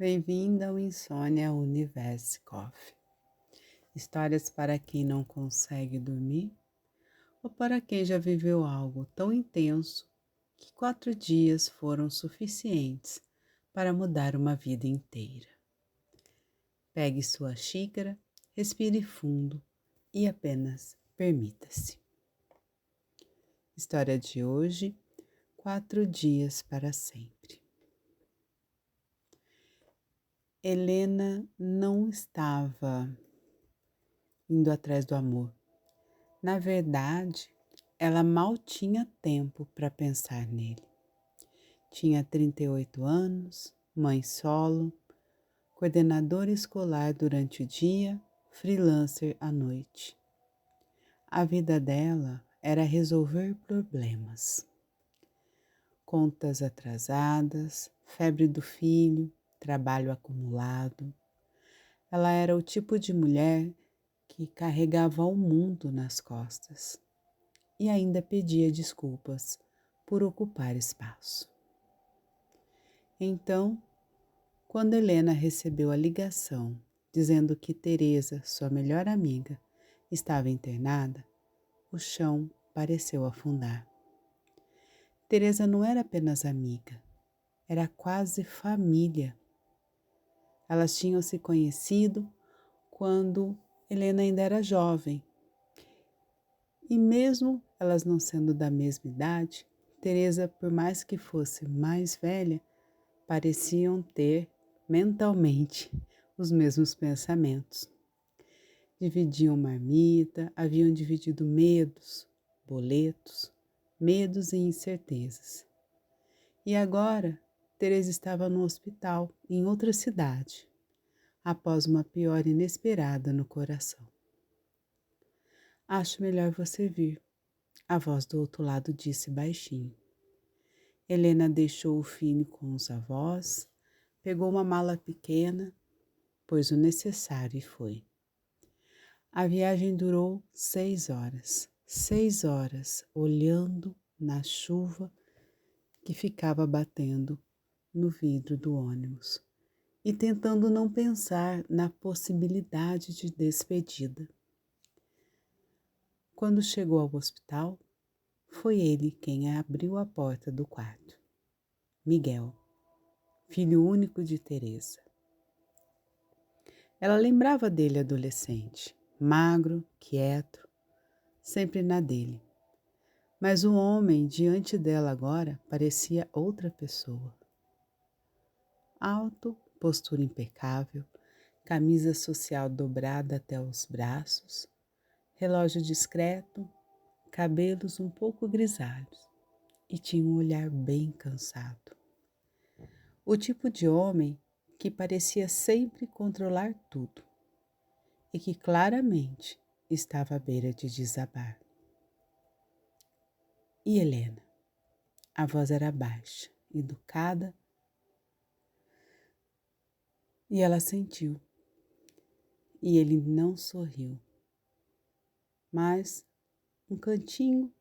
Bem-vinda ao Insônia Universe Coffee. Histórias para quem não consegue dormir ou para quem já viveu algo tão intenso que 4 dias foram suficientes para mudar uma vida inteira. Pegue sua xícara, respire fundo e apenas permita-se. História de hoje: 4 dias para sempre. Helena não estava indo atrás do amor. Na verdade, ela mal tinha tempo para pensar nele. Tinha 38 anos, mãe solo, coordenadora escolar durante o dia, freelancer à noite. A vida dela era resolver problemas. Contas atrasadas, febre do filho, trabalho acumulado. Ela era o tipo de mulher que carregava o mundo nas costas e ainda pedia desculpas por ocupar espaço. Então, quando Helena recebeu a ligação dizendo que Teresa, sua melhor amiga, estava internada, o chão pareceu afundar. Teresa não era apenas amiga, era quase família. Elas tinham se conhecido quando Helena ainda era jovem. E mesmo elas não sendo da mesma idade, Teresa, por mais que fosse mais velha, pareciam ter mentalmente os mesmos pensamentos. Dividiam marmita, haviam dividido medos, boletos, medos e incertezas. E agora, Teresa estava no hospital, em outra cidade, após uma piora inesperada no coração. Acho melhor você vir, a voz do outro lado disse baixinho. Helena deixou o filho com os avós, pegou uma mala pequena, pôs o necessário e foi. A viagem durou 6 horas. 6 horas olhando na chuva que ficava batendo no vidro do ônibus e tentando não pensar na possibilidade de despedida. Quando chegou ao hospital, foi ele quem abriu a porta do quarto. Miguel, filho único de Teresa. Ela lembrava dele adolescente, magro, quieto, sempre na dele. Mas o homem diante dela agora parecia outra pessoa. Alto, postura impecável, camisa social dobrada até os braços, relógio discreto, cabelos um pouco grisalhos e tinha um olhar bem cansado. O tipo de homem que parecia sempre controlar tudo e que claramente estava à beira de desabar. E Helena? A voz era baixa, educada, e ela sentiu. E ele não sorriu, mas um cantinho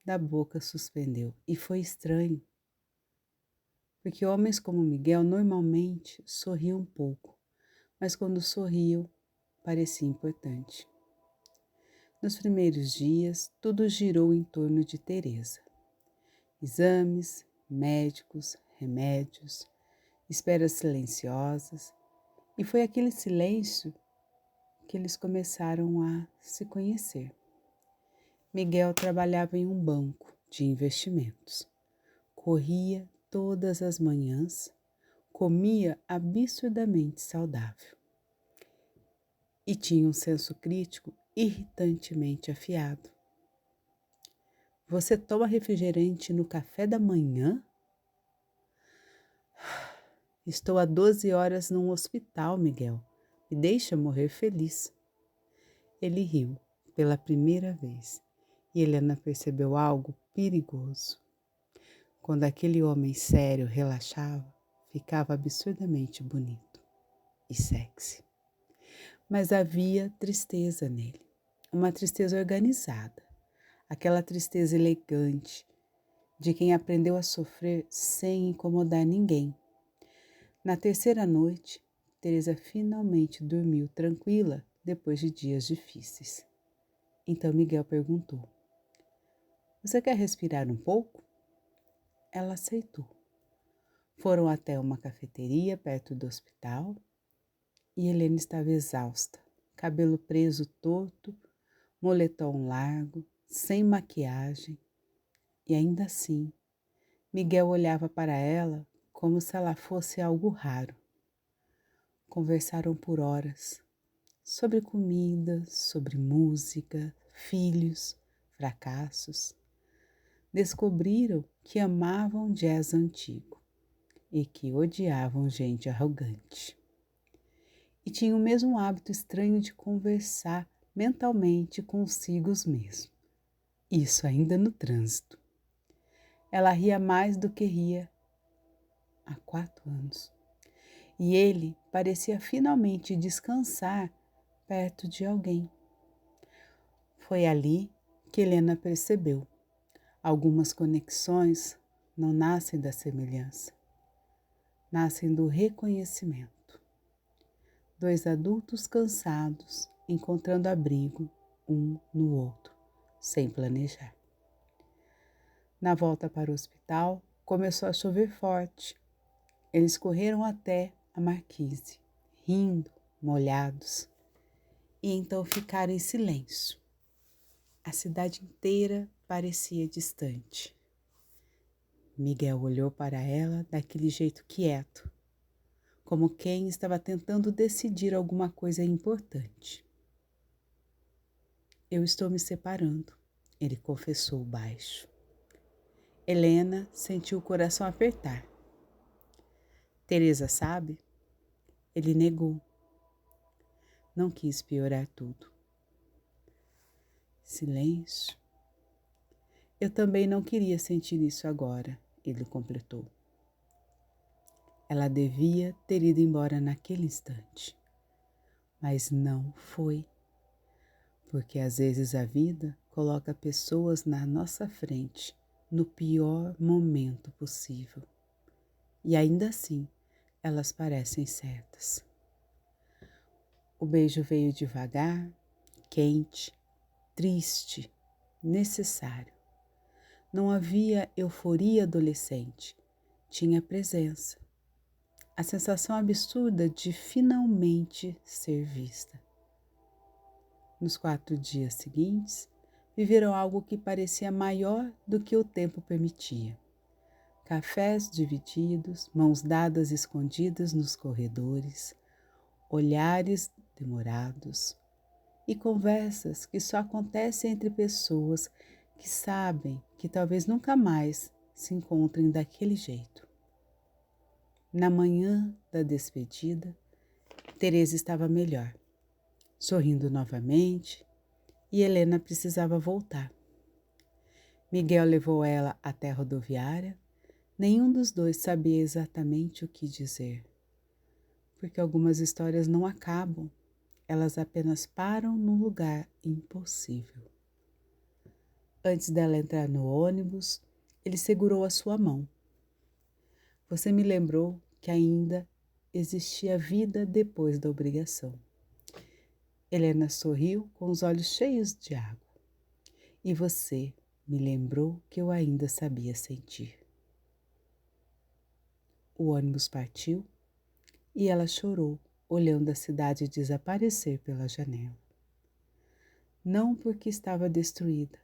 da boca suspendeu. E foi estranho, porque homens como Miguel normalmente sorriam um pouco, mas quando sorriam, parecia importante. Nos primeiros dias, tudo girou em torno de Teresa. Exames, médicos, remédios, esperas silenciosas, e foi aquele silêncio que eles começaram a se conhecer. Miguel trabalhava em um banco de investimentos. Corria todas as manhãs, comia absurdamente saudável e tinha um senso crítico irritantemente afiado. Você toma refrigerante no café da manhã? Estou há 12 horas num hospital, Miguel. Me deixa morrer feliz. Ele riu pela primeira vez e Helena percebeu algo perigoso. Quando aquele homem sério relaxava, ficava absurdamente bonito e sexy. Mas havia tristeza nele, uma tristeza organizada, aquela tristeza elegante de quem aprendeu a sofrer sem incomodar ninguém. Na terceira noite, Teresa finalmente dormiu tranquila depois de dias difíceis. Então Miguel perguntou: "Você quer respirar um pouco?" Ela aceitou. Foram até uma cafeteria perto do hospital e Helena estava exausta, cabelo preso torto, moletom largo, sem maquiagem. E ainda assim, Miguel olhava para ela como se ela fosse algo raro. Conversaram por horas sobre comida, sobre música, filhos, fracassos. Descobriram que amavam jazz antigo e que odiavam gente arrogante. E tinham o mesmo hábito estranho de conversar mentalmente consigo mesmos. Isso ainda no trânsito. Ela ria mais do que ria há 4 anos. E ele parecia finalmente descansar perto de alguém. Foi ali que Helena percebeu: algumas conexões não nascem da semelhança, nascem do reconhecimento. 2 adultos cansados encontrando abrigo um no outro, sem planejar. Na volta para o hospital, começou a chover forte. Eles correram até a marquise, rindo, molhados, e então ficaram em silêncio. A cidade inteira parecia distante. Miguel olhou para ela daquele jeito quieto, como quem estava tentando decidir alguma coisa importante. "Eu estou me separando", ele confessou baixo. Helena sentiu o coração apertar. "Teresa sabe?" Ele negou. Não quis piorar tudo. Silêncio. "Eu também não queria sentir isso agora", ele completou. Ela devia ter ido embora naquele instante, mas não foi, porque às vezes a vida coloca pessoas na nossa frente no pior momento possível, e ainda assim elas parecem certas. O beijo veio devagar, quente, triste, necessário. Não havia euforia adolescente, tinha presença. A sensação absurda de finalmente ser vista. Nos 4 dias seguintes, viveram algo que parecia maior do que o tempo permitia. Cafés divididos, mãos dadas escondidas nos corredores, olhares demorados e conversas que só acontecem entre pessoas que sabem que talvez nunca mais se encontrem daquele jeito. Na manhã da despedida, Teresa estava melhor, sorrindo novamente, e Helena precisava voltar. Miguel levou ela até a rodoviária. Nenhum dos dois sabia exatamente o que dizer, porque algumas histórias não acabam, elas apenas param num lugar impossível. Antes dela entrar no ônibus, ele segurou a sua mão. "Você me lembrou que ainda existia vida depois da obrigação." Helena sorriu com os olhos cheios de água. "E você me lembrou que eu ainda sabia sentir." O ônibus partiu e ela chorou, olhando a cidade desaparecer pela janela. Não porque estava destruída,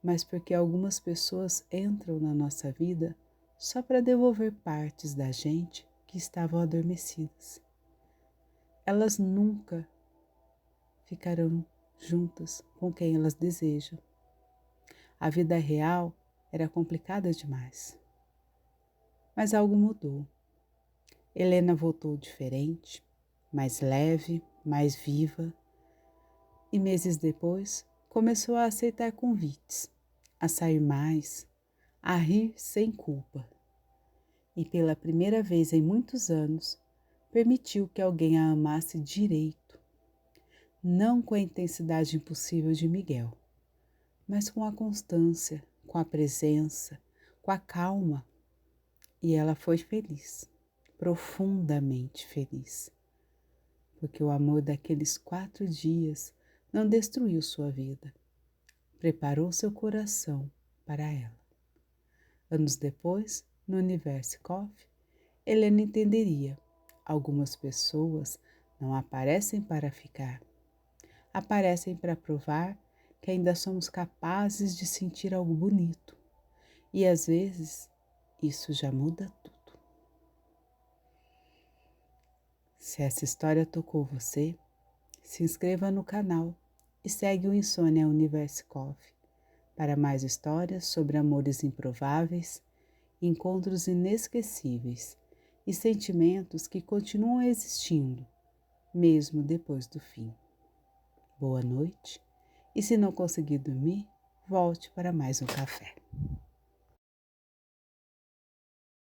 mas porque algumas pessoas entram na nossa vida só para devolver partes da gente que estavam adormecidas. Elas nunca ficarão juntas com quem elas desejam. A vida real era complicada demais. Mas algo mudou. Helena voltou diferente, mais leve, mais viva, e meses depois começou a aceitar convites, a sair mais, a rir sem culpa. E pela primeira vez em muitos anos, permitiu que alguém a amasse direito, não com a intensidade impossível de Miguel, mas com a constância, com a presença, com a calma. E ela foi feliz. profundamente feliz, porque o amor daqueles 4 dias não destruiu sua vida, preparou seu coração para ela. Anos depois, no Universo Coffee, Helena entenderia: algumas pessoas não aparecem para ficar, aparecem para provar que ainda somos capazes de sentir algo bonito. E às vezes, isso já muda tudo. Se essa história tocou você, se inscreva no canal e segue o Insônia Universe Coffee para mais histórias sobre amores improváveis, encontros inesquecíveis e sentimentos que continuam existindo, mesmo depois do fim. Boa noite, e se não conseguir dormir, volte para mais um café.